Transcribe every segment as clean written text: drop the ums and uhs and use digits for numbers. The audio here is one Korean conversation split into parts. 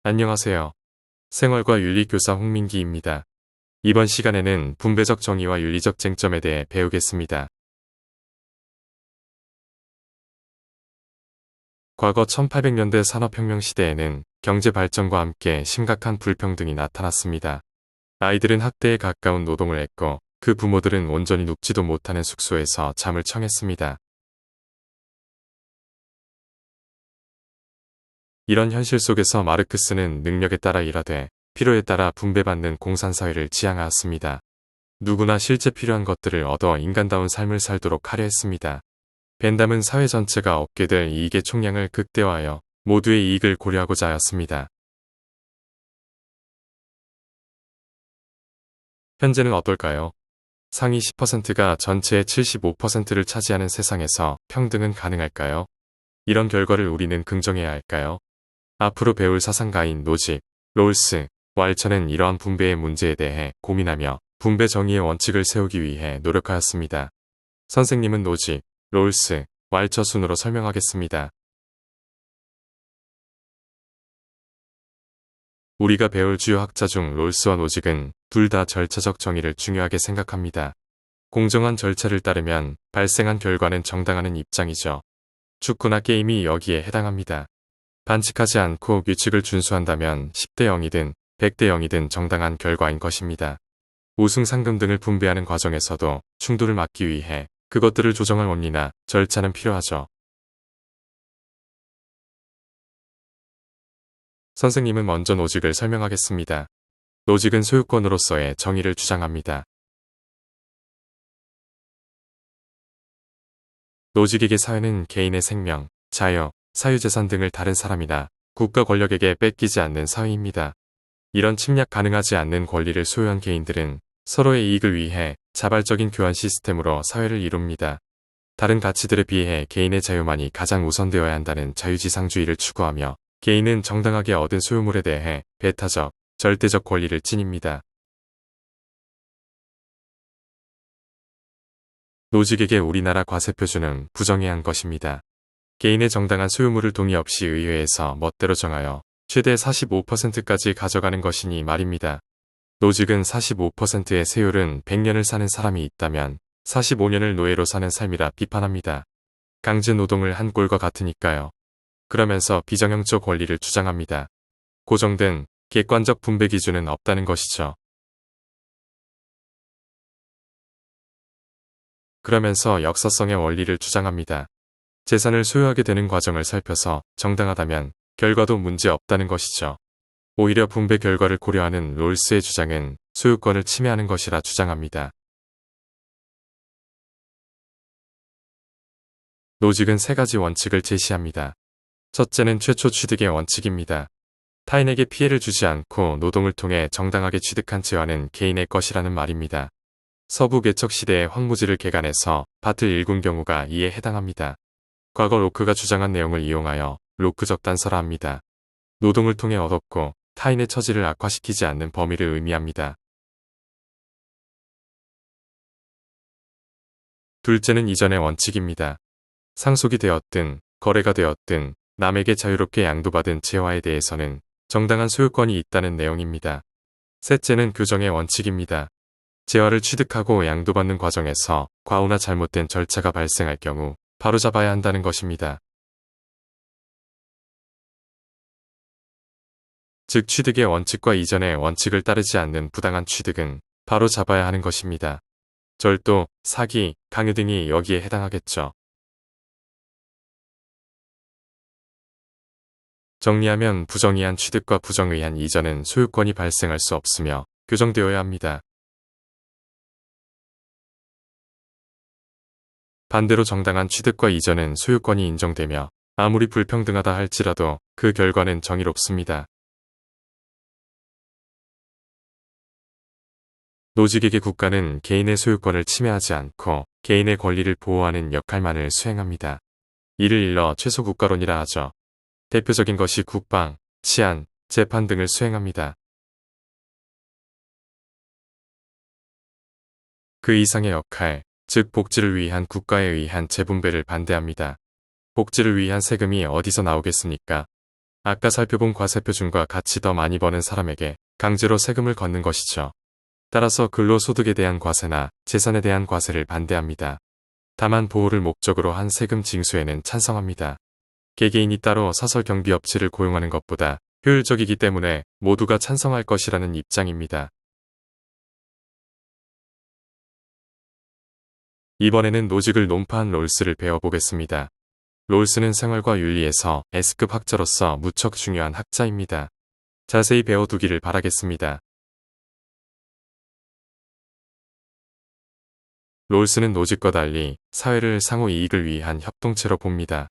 안녕하세요. 생활과 윤리교사 홍민기입니다. 이번 시간에는 분배적 정의와 윤리적 쟁점에 대해 배우겠습니다. 과거 1800년대 산업혁명 시대에는 경제 발전과 함께 심각한 불평등이 나타났습니다. 아이들은 학대에 가까운 노동을 했고 그 부모들은 온전히 눕지도 못하는 숙소에서 잠을 청했습니다. 이런 현실 속에서 마르크스는 능력에 따라 일하되 필요에 따라 분배받는 공산사회를 지향하였습니다. 누구나 실제 필요한 것들을 얻어 인간다운 삶을 살도록 하려 했습니다. 벤담은 사회 전체가 얻게 될 이익의 총량을 극대화하여 모두의 이익을 고려하고자 하였습니다. 현재는 어떨까요? 상위 10%가 전체의 75%를 차지하는 세상에서 평등은 가능할까요? 이런 결과를 우리는 긍정해야 할까요? 앞으로 배울 사상가인 노직, 롤스, 왈처는 이러한 분배의 문제에 대해 고민하며 분배 정의의 원칙을 세우기 위해 노력하였습니다. 선생님은 노직, 롤스, 왈처 순으로 설명하겠습니다. 우리가 배울 주요 학자 중 롤스와 노직은 둘 다 절차적 정의를 중요하게 생각합니다. 공정한 절차를 따르면 발생한 결과는 정당하는 입장이죠. 축구나 게임이 여기에 해당합니다. 반칙하지 않고 규칙을 준수한다면 10대 0이든 100대 0이든 정당한 결과인 것입니다. 우승 상금 등을 분배하는 과정에서도 충돌을 막기 위해 그것들을 조정할 원리나 절차는 필요하죠. 선생님은 먼저 노직을 설명하겠습니다. 노직은 소유권으로서의 정의를 주장합니다. 노직에게 사회는 개인의 생명, 자유, 사유재산 등을 다른 사람이나 국가 권력에게 뺏기지 않는 사회입니다. 이런 침략 가능하지 않는 권리를 소유한 개인들은 서로의 이익을 위해 자발적인 교환 시스템으로 사회를 이룹니다. 다른 가치들에 비해 개인의 자유만이 가장 우선되어야 한다는 자유지상주의를 추구하며 개인은 정당하게 얻은 소유물에 대해 배타적, 절대적 권리를 지닙니다. 노직에게 우리나라 과세표준은 부정의한 것입니다. 개인의 정당한 소유물을 동의 없이 의회에서 멋대로 정하여 최대 45%까지 가져가는 것이니 말입니다. 노직은 45%의 세율은 100년을 사는 사람이 있다면 45년을 노예로 사는 삶이라 비판합니다. 강제 노동을 한 꼴과 같으니까요. 그러면서 비정형적 권리를 주장합니다. 고정된 객관적 분배 기준은 없다는 것이죠. 그러면서 역사성의 원리를 주장합니다. 재산을 소유하게 되는 과정을 살펴서 정당하다면 결과도 문제 없다는 것이죠. 오히려 분배 결과를 고려하는 롤스의 주장은 소유권을 침해하는 것이라 주장합니다. 노직은 세 가지 원칙을 제시합니다. 첫째는 최초 취득의 원칙입니다. 타인에게 피해를 주지 않고 노동을 통해 정당하게 취득한 재화는 개인의 것이라는 말입니다. 서부 개척 시대의 황무지를 개간해서 밭을 일군 경우가 이에 해당합니다. 과거 로크가 주장한 내용을 이용하여 로크적 단서라 합니다. 노동을 통해 얻었고 타인의 처지를 악화시키지 않는 범위를 의미합니다. 둘째는 이전의 원칙입니다. 상속이 되었든 거래가 되었든 남에게 자유롭게 양도받은 재화에 대해서는 정당한 소유권이 있다는 내용입니다. 셋째는 교정의 원칙입니다. 재화를 취득하고 양도받는 과정에서 과오나 잘못된 절차가 발생할 경우 바로잡아야 한다는 것입니다. 즉 취득의 원칙과 이전의 원칙을 따르지 않는 부당한 취득은 바로잡아야 하는 것입니다. 절도, 사기, 강요 등이 여기에 해당하겠죠. 정리하면 부정의한 취득과 부정의한 이전은 소유권이 발생할 수 없으며 교정되어야 합니다. 반대로 정당한 취득과 이전은 소유권이 인정되며 아무리 불평등하다 할지라도 그 결과는 정의롭습니다. 노직에게 국가는 개인의 소유권을 침해하지 않고 개인의 권리를 보호하는 역할만을 수행합니다. 이를 일러 최소국가론이라 하죠. 대표적인 것이 국방, 치안, 재판 등을 수행합니다. 그 이상의 역할, 즉 복지를 위한 국가에 의한 재분배를 반대합니다. 복지를 위한 세금이 어디서 나오겠습니까? 아까 살펴본 과세표준과 같이 더 많이 버는 사람에게 강제로 세금을 걷는 것이죠. 따라서 근로소득에 대한 과세나 재산에 대한 과세를 반대합니다. 다만 보호를 목적으로 한 세금 징수에는 찬성합니다. 개개인이 따로 사설 경비업체를 고용하는 것보다 효율적이기 때문에 모두가 찬성할 것이라는 입장입니다. 이번에는 노직을 논파한 롤스를 배워보겠습니다. 롤스는 생활과 윤리에서 S급 학자로서 무척 중요한 학자입니다. 자세히 배워두기를 바라겠습니다. 롤스는 노직과 달리 사회를 상호 이익을 위한 협동체로 봅니다.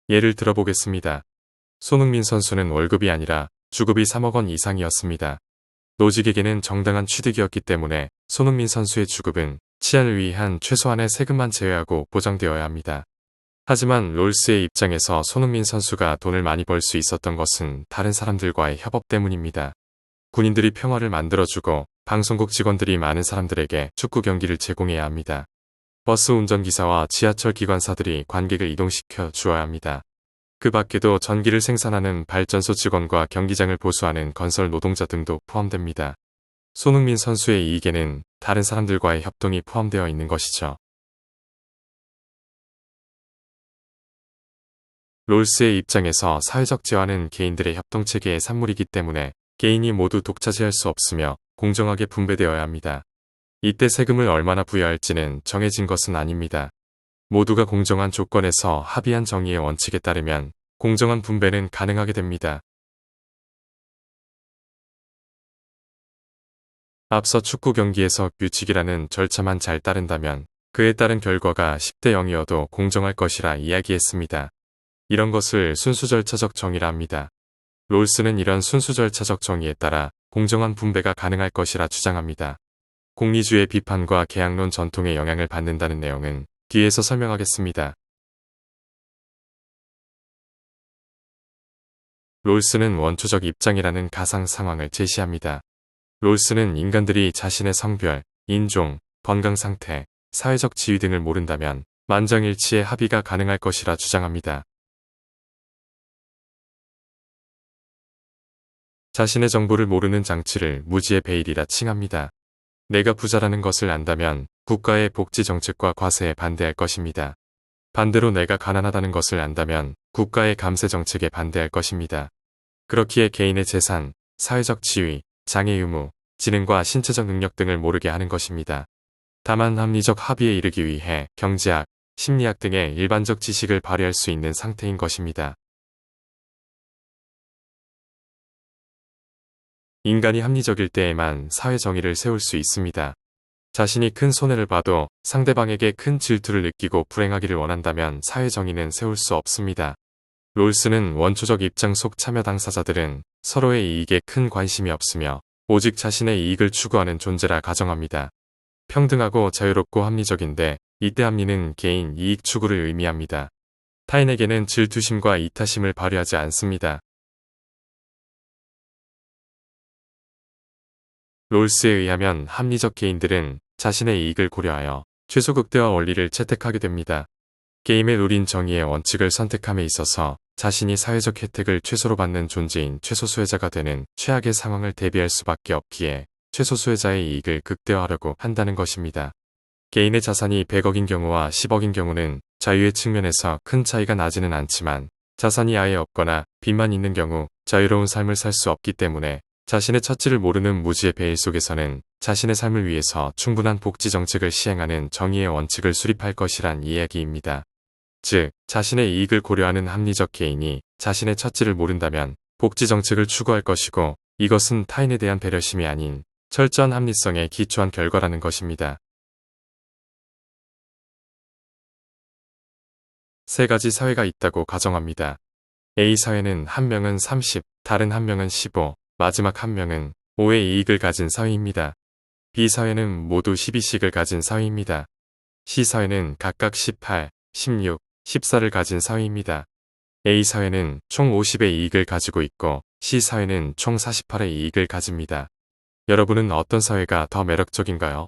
예를 들어보겠습니다. 손흥민 선수는 월급이 아니라 주급이 3억 원 이상이었습니다. 노직에게는 정당한 취득이었기 때문에 손흥민 선수의 주급은 치안을 위한 최소한의 세금만 제외하고 보장되어야 합니다. 하지만 롤스의 입장에서 손흥민 선수가 돈을 많이 벌 수 있었던 것은 다른 사람들과의 협업 때문입니다. 군인들이 평화를 만들어주고 방송국 직원들이 많은 사람들에게 축구 경기를 제공해야 합니다. 버스 운전기사와 지하철 기관사들이 관객을 이동시켜 주어야 합니다. 그 밖에도 전기를 생산하는 발전소 직원과 경기장을 보수하는 건설 노동자 등도 포함됩니다. 손흥민 선수의 이익에는 다른 사람들과의 협동이 포함되어 있는 것이죠. 롤스의 입장에서 사회적 재화는 개인들의 협동체계의 산물이기 때문에 개인이 모두 독차지할 수 없으며 공정하게 분배되어야 합니다. 이때 세금을 얼마나 부여할지는 정해진 것은 아닙니다. 모두가 공정한 조건에서 합의한 정의의 원칙에 따르면 공정한 분배는 가능하게 됩니다. 앞서 축구 경기에서 규칙이라는 절차만 잘 따른다면 그에 따른 결과가 10대 0이어도 공정할 것이라 이야기했습니다. 이런 것을 순수절차적 정의라 합니다. 롤스는 이런 순수절차적 정의에 따라 공정한 분배가 가능할 것이라 주장합니다. 공리주의 비판과 계약론 전통에 영향을 받는다는 내용은 뒤에서 설명하겠습니다. 롤스는 원초적 입장이라는 가상 상황을 제시합니다. 롤스는 인간들이 자신의 성별, 인종, 건강 상태, 사회적 지위 등을 모른다면 만장일치의 합의가 가능할 것이라 주장합니다. 자신의 정보를 모르는 장치를 무지의 베일이라 칭합니다. 내가 부자라는 것을 안다면 국가의 복지 정책과 과세에 반대할 것입니다. 반대로 내가 가난하다는 것을 안다면 국가의 감세 정책에 반대할 것입니다. 그렇기에 개인의 재산, 사회적 지위, 장애 유무, 지능과 신체적 능력 등을 모르게 하는 것입니다. 다만 합리적 합의에 이르기 위해 경제학, 심리학 등의 일반적 지식을 발휘할 수 있는 상태인 것입니다. 인간이 합리적일 때에만 사회 정의를 세울 수 있습니다. 자신이 큰 손해를 봐도 상대방에게 큰 질투를 느끼고 불행하기를 원한다면 사회 정의는 세울 수 없습니다. 롤스는 원초적 입장 속 참여 당사자들은 서로의 이익에 큰 관심이 없으며 오직 자신의 이익을 추구하는 존재라 가정합니다. 평등하고 자유롭고 합리적인데 이때 합리는 개인 이익 추구를 의미합니다. 타인에게는 질투심과 이타심을 발휘하지 않습니다. 롤스에 의하면 합리적 개인들은 자신의 이익을 고려하여 최소 극대화 원리를 채택하게 됩니다. 게임의 룰인 정의의 원칙을 선택함에 있어서 자신이 사회적 혜택을 최소로 받는 존재인 최소수혜자가 되는 최악의 상황을 대비할 수밖에 없기에 최소수혜자의 이익을 극대화하려고 한다는 것입니다. 개인의 자산이 100억인 경우와 10억인 경우는 자유의 측면에서 큰 차이가 나지는 않지만 자산이 아예 없거나 빚만 있는 경우 자유로운 삶을 살 수 없기 때문에 자신의 처지를 모르는 무지의 베일 속에서는 자신의 삶을 위해서 충분한 복지 정책을 시행하는 정의의 원칙을 수립할 것이란 이야기입니다. 즉, 자신의 이익을 고려하는 합리적 개인이 자신의 처지를 모른다면 복지 정책을 추구할 것이고 이것은 타인에 대한 배려심이 아닌 철저한 합리성에 기초한 결과라는 것입니다. 세 가지 사회가 있다고 가정합니다. A사회는 한 명은 30, 다른 한 명은 15, 마지막 한 명은 5의 이익을 가진 사회입니다. B사회는 모두 12씩을 가진 사회입니다. C사회는 각각 18, 16, 14를 가진 사회입니다. A사회는 총 50의 이익을 가지고 있고 C사회는 총 48의 이익을 가집니다. 여러분은 어떤 사회가 더 매력적인가요?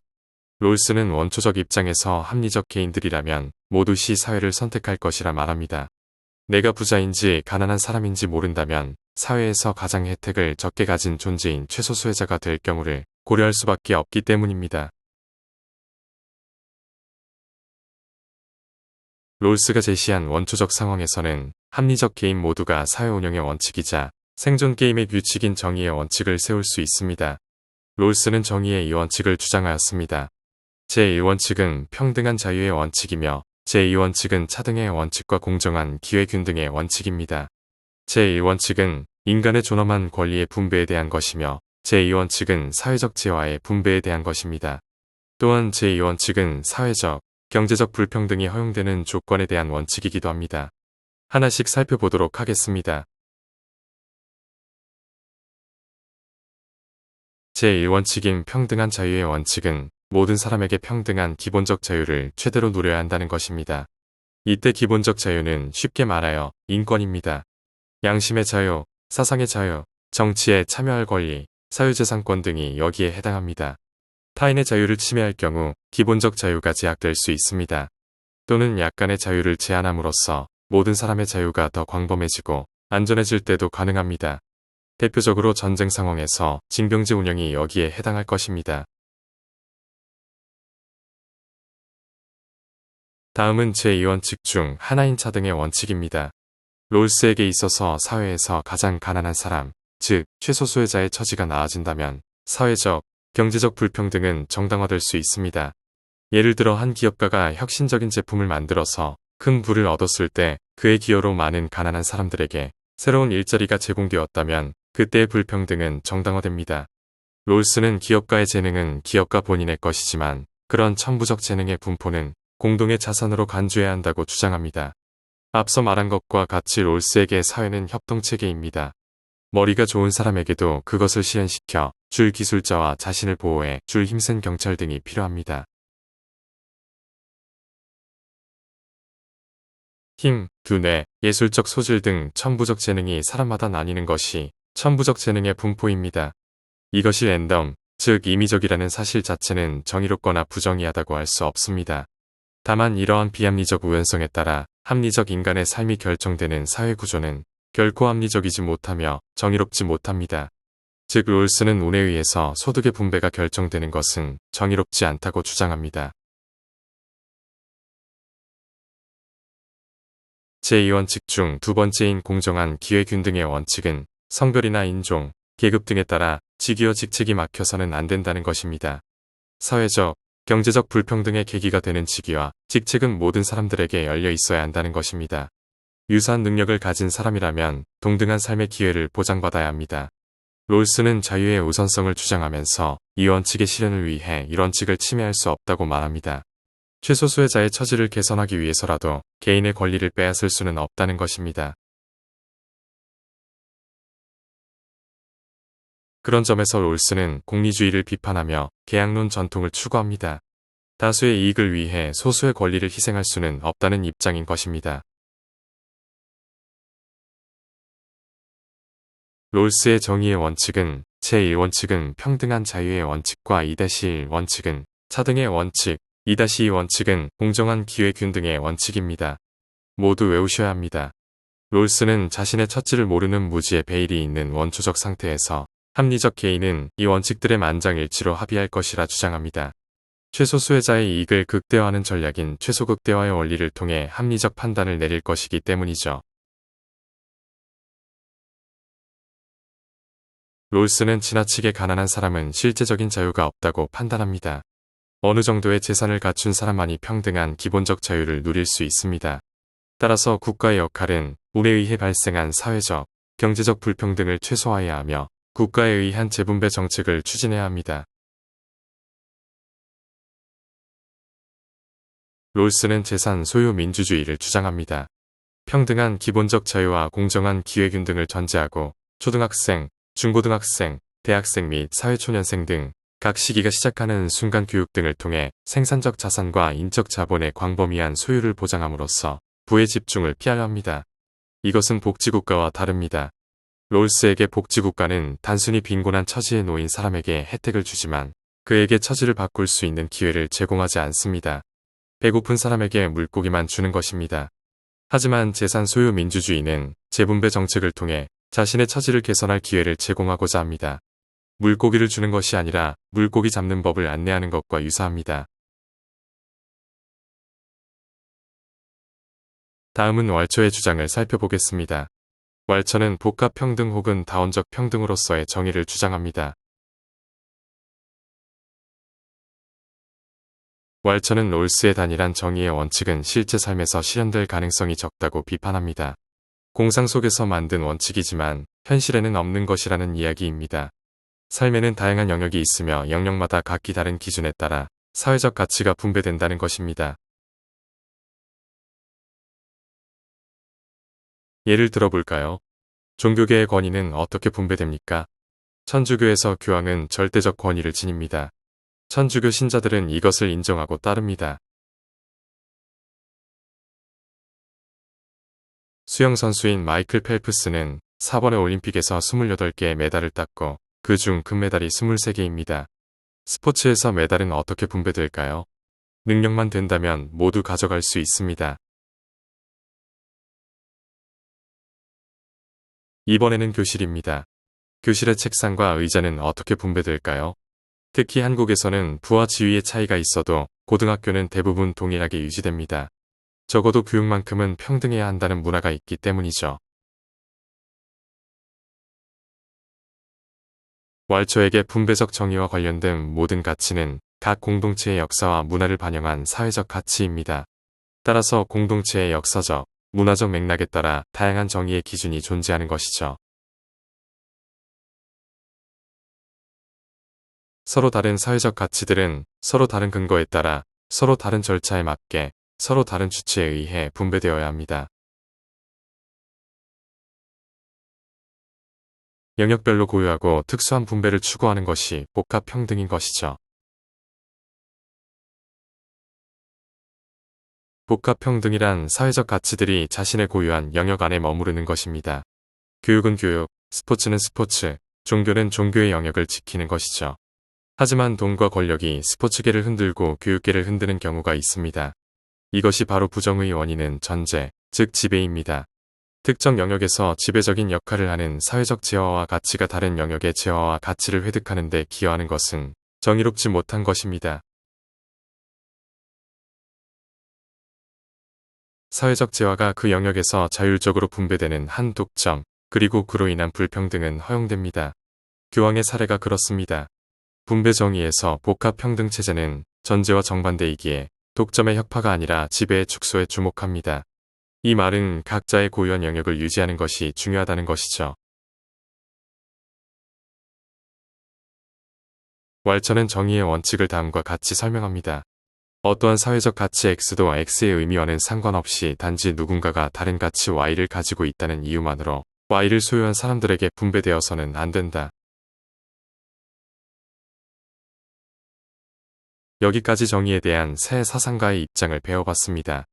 롤스는 원초적 입장에서 합리적 개인들이라면 모두 C사회를 선택할 것이라 말합니다. 내가 부자인지 가난한 사람인지 모른다면 사회에서 가장 혜택을 적게 가진 존재인 최소수혜자가 될 경우를 고려할 수밖에 없기 때문입니다. 롤스가 제시한 원초적 상황에서는 합리적 개인 모두가 사회 운영의 원칙이자 생존 게임의 규칙인 정의의 원칙을 세울 수 있습니다. 롤스는 정의의 이 원칙을 주장하였습니다. 제1원칙은 평등한 자유의 원칙이며 제2원칙은 차등의 원칙과 공정한 기회균등의 원칙입니다. 제1원칙은 인간의 존엄한 권리의 분배에 대한 것이며 제2원칙은 사회적 재화의 분배에 대한 것입니다. 또한 제2원칙은 사회적, 경제적 불평등이 허용되는 조건에 대한 원칙이기도 합니다. 하나씩 살펴보도록 하겠습니다. 제1원칙인 평등한 자유의 원칙은 모든 사람에게 평등한 기본적 자유를 최대로 누려야 한다는 것입니다. 이때 기본적 자유는 쉽게 말하여 인권입니다. 양심의 자유, 사상의 자유, 정치에 참여할 권리, 사유재산권 등이 여기에 해당합니다. 타인의 자유를 침해할 경우 기본적 자유가 제약될 수 있습니다. 또는 약간의 자유를 제한함으로써 모든 사람의 자유가 더 광범해지고 안전해질 때도 가능합니다. 대표적으로 전쟁 상황에서 징병제 운영이 여기에 해당할 것입니다. 다음은 제2원칙 중 하나인 차등의 원칙입니다. 롤스에게 있어서 사회에서 가장 가난한 사람, 즉 최소수혜자의 처지가 나아진다면 사회적, 경제적 불평등은 정당화될 수 있습니다. 예를 들어 한 기업가가 혁신적인 제품을 만들어서 큰 부를 얻었을 때 그의 기여로 많은 가난한 사람들에게 새로운 일자리가 제공되었다면 그때의 불평등은 정당화됩니다. 롤스는 기업가의 재능은 기업가 본인의 것이지만 그런 천부적 재능의 분포는 공동의 자산으로 간주해야 한다고 주장합니다. 앞서 말한 것과 같이 롤스에게 사회는 협동체계입니다. 머리가 좋은 사람에게도 그것을 실현시켜 줄 기술자와 자신을 보호해 줄 힘센 경찰 등이 필요합니다. 힘, 두뇌, 예술적 소질 등 천부적 재능이 사람마다 나뉘는 것이 천부적 재능의 분포입니다. 이것이 랜덤, 즉 임의적이라는 사실 자체는 정의롭거나 부정의하다고 할 수 없습니다. 다만 이러한 비합리적 우연성에 따라 합리적 인간의 삶이 결정되는 사회구조는 결코 합리적이지 못하며 정의롭지 못합니다. 즉 롤스는 운에 의해서 소득의 분배가 결정되는 것은 정의롭지 않다고 주장합니다. 제2원칙 중 두 번째인 공정한 기회균등의 원칙은 성별이나 인종, 계급 등에 따라 직위와 직책이 막혀서는 안 된다는 것입니다. 사회적, 경제적 불평등의 계기가 되는 직위와 직책은 모든 사람들에게 열려 있어야 한다는 것입니다. 유사한 능력을 가진 사람이라면 동등한 삶의 기회를 보장받아야 합니다. 롤스는 자유의 우선성을 주장하면서 이 원칙의 실현을 위해 이 원칙을 침해할 수 없다고 말합니다. 최소수혜자의 처지를 개선하기 위해서라도 개인의 권리를 빼앗을 수는 없다는 것입니다. 그런 점에서 롤스는 공리주의를 비판하며 계약론 전통을 추구합니다. 다수의 이익을 위해 소수의 권리를 희생할 수는 없다는 입장인 것입니다. 롤스의 정의의 원칙은 제1원칙은 평등한 자유의 원칙과 2-1 원칙은 차등의 원칙, 2-2 원칙은 공정한 기회균등의 원칙입니다. 모두 외우셔야 합니다. 롤스는 자신의 처지를 모르는 무지의 베일이 있는 원초적 상태에서 합리적 개인은 이 원칙들의 만장일치로 합의할 것이라 주장합니다. 최소수혜자의 이익을 극대화하는 전략인 최소극대화의 원리를 통해 합리적 판단을 내릴 것이기 때문이죠. 롤스는 지나치게 가난한 사람은 실제적인 자유가 없다고 판단합니다. 어느 정도의 재산을 갖춘 사람만이 평등한 기본적 자유를 누릴 수 있습니다. 따라서 국가의 역할은 운에 의해 발생한 사회적, 경제적 불평등을 최소화해야 하며 국가에 의한 재분배 정책을 추진해야 합니다. 롤스는 재산 소유 민주주의를 주장합니다. 평등한 기본적 자유와 공정한 기회균등을 전제하고 초등학생, 중고등학생, 대학생 및 사회초년생 등 각 시기가 시작하는 순간 교육 등을 통해 생산적 자산과 인적 자본의 광범위한 소유를 보장함으로써 부의 집중을 피하려 합니다. 이것은 복지국가와 다릅니다. 롤스에게 복지국가는 단순히 빈곤한 처지에 놓인 사람에게 혜택을 주지만 그에게 처지를 바꿀 수 있는 기회를 제공하지 않습니다. 배고픈 사람에게 물고기만 주는 것입니다. 하지만 재산 소유 민주주의는 재분배 정책을 통해 자신의 처지를 개선할 기회를 제공하고자 합니다. 물고기를 주는 것이 아니라 물고기 잡는 법을 안내하는 것과 유사합니다. 다음은 왈초의 주장을 살펴보겠습니다. 왈초는 복합 평등 혹은 다원적 평등으로서의 정의를 주장합니다. 왈초는 롤스의 단일한 정의의 원칙은 실제 삶에서 실현될 가능성이 적다고 비판합니다. 공상 속에서 만든 원칙이지만 현실에는 없는 것이라는 이야기입니다. 삶에는 다양한 영역이 있으며 영역마다 각기 다른 기준에 따라 사회적 가치가 분배된다는 것입니다. 예를 들어볼까요? 종교계의 권위는 어떻게 분배됩니까? 천주교에서 교황은 절대적 권위를 지닙니다. 천주교 신자들은 이것을 인정하고 따릅니다. 수영 선수인 마이클 펠프스는 4번의 올림픽에서 28개의 메달을 땄고 그중 금메달이 23개입니다. 스포츠에서 메달은 어떻게 분배될까요? 능력만 된다면 모두 가져갈 수 있습니다. 이번에는 교실입니다. 교실의 책상과 의자는 어떻게 분배될까요? 특히 한국에서는 부와 지위의 차이가 있어도 고등학교는 대부분 동일하게 유지됩니다. 적어도 교육만큼은 평등해야 한다는 문화가 있기 때문이죠. 왈초에게 분배적 정의와 관련된 모든 가치는 각 공동체의 역사와 문화를 반영한 사회적 가치입니다. 따라서 공동체의 역사적, 문화적 맥락에 따라 다양한 정의의 기준이 존재하는 것이죠. 서로 다른 사회적 가치들은 서로 다른 근거에 따라 서로 다른 절차에 맞게 서로 다른 주체에 의해 분배되어야 합니다. 영역별로 고유하고 특수한 분배를 추구하는 것이 복합 평등인 것이죠. 복합 평등이란 사회적 가치들이 자신의 고유한 영역 안에 머무르는 것입니다. 교육은 교육, 스포츠는 스포츠, 종교는 종교의 영역을 지키는 것이죠. 하지만 돈과 권력이 스포츠계를 흔들고 교육계를 흔드는 경우가 있습니다. 이것이 바로 부정의 원인은 전제, 즉 지배입니다. 특정 영역에서 지배적인 역할을 하는 사회적 재화와 가치가 다른 영역의 재화와 가치를 획득하는 데 기여하는 것은 정의롭지 못한 것입니다. 사회적 재화가 그 영역에서 자율적으로 분배되는 한 독점, 그리고 그로 인한 불평등은 허용됩니다. 교황의 사례가 그렇습니다. 분배 정의에서 복합 평등 체제는 전제와 정반대이기에 독점의 혁파가 아니라 지배의 축소에 주목합니다. 이 말은 각자의 고유한 영역을 유지하는 것이 중요하다는 것이죠. 왈초는 정의의 원칙을 다음과 같이 설명합니다. 어떠한 사회적 가치 X도 X의 의미와는 상관없이 단지 누군가가 다른 가치 Y를 가지고 있다는 이유만으로 Y를 소유한 사람들에게 분배되어서는 안 된다. 여기까지 정의에 대한 새 사상가의 입장을 배워봤습니다.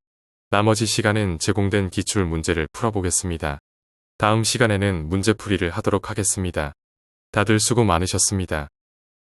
나머지 시간은 제공된 기출 문제를 풀어보겠습니다. 다음 시간에는 문제풀이를 하도록 하겠습니다. 다들 수고 많으셨습니다.